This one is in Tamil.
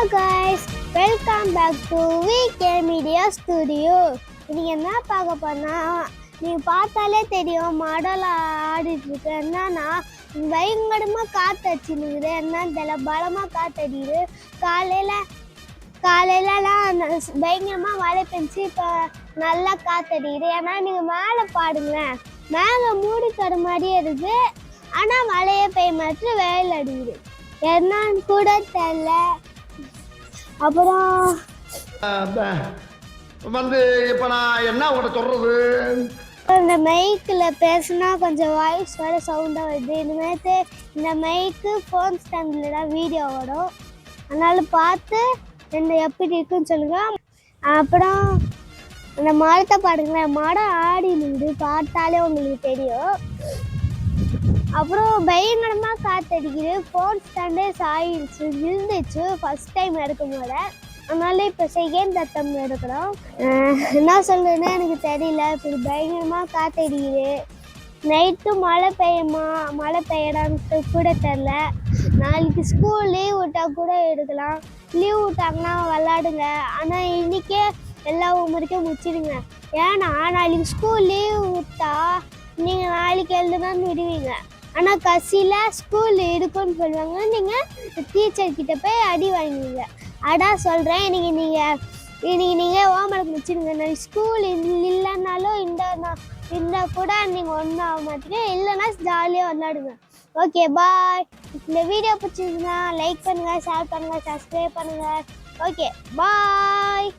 guys, welcome back to VK Media Studio. இன்னைக்கு என்ன பார்க்க போனா நீங்க பார்த்தாலே தெரியும் மாடல் ஆடிட்டு இருக்கு. என்னன்னா பயங்கரமா காத்தடிச்சுனுக்குது. என்னன்னு தெரியல, பலமா காத்தடிக்குது. காலையிலலாம் பயங்கரமா மழை பெஞ்சு இப்போ நல்லா காத்தடிக்குது. ஏன்னா நீங்க மேலே பாடுங்களேன், மேலே மூடி தர மாதிரியே இருக்கு, ஆனா மழையே பெய்ய மாட்டு வெயில் அடிக்குது. என்னன்னு கூட தெரியல. அப்புறம் வந்து இப்போ நான் என்ன உங்கள்கிட்ட சொல்றது, இந்த மைக்கில் பேசுனா கொஞ்சம் வாய்ஸ் வர சவுண்டாக வருது. இனிமேட்டு இந்த மைக்கு ஃபோன் ஸ்டாண்டில் தான் வீடியோ வரும், அதனால பார்த்து என்ன எப்படி இருக்குன்னு சொல்லுங்க. அப்புறம் அந்த மரத்தை பாடுங்களேன், மரம் ஆடி நின்று பார்த்தாலே உங்களுக்கு தெரியும். அப்புறம் பயங்கரமாக காற்றடிக்குது. ஃபோன் ஸ்டாண்டே சாயிடுச்சு, இருந்துச்சு ஃபஸ்ட் டைம் எடுக்கும் போது, அதனால இப்போ செகண்ட் அட்டம் எடுக்கிறோம். என்ன சொல்றதுன்னு எனக்கு தெரியல. இப்படி பயங்கரமாக காற்றடிக்குது. நைட்டு மழை பெய்யடான்ட்டு கூட தெரில. நாளைக்கு ஸ்கூல் லீவ் விட்டால் கூட எடுக்கலாம். லீவ் விட்டாங்கன்னா விளாடுங்க, ஆனால் இன்றைக்கே எல்லா ஹோம்ஒர்க்கையும் முடிச்சிடுங்க. ஏன்னா நாளைக்கு ஸ்கூல் லீவ் விட்டா நீங்கள் நாளைக்கு எழுதுனான்னு விடுவீங்க, ஆனால் கடைசியில் ஸ்கூல் இருக்குன்னு சொல்லுவாங்க. நீங்கள் டீச்சர்கிட்ட போய் அடி வாங்குவீங்க. அதான் சொல்கிறேன், இன்னைக்கு நீங்கள் ஹோம்ஒர்க் முடிச்சிடுங்க. நாளைக்கு ஸ்கூல் இல்லைன்னாலும் இந்த கூட நீங்கள் ஒன்றும் ஆக மாட்டீங்க, இல்லைன்னா ஜாலியாக விளாடுங்க. ஓகே, பாய். இந்த வீடியோ பிடிச்சிருந்தா லைக் பண்ணுங்கள், ஷேர் பண்ணுங்கள், சப்ஸ்கிரைப் பண்ணுங்கள். ஓகே, பாய்.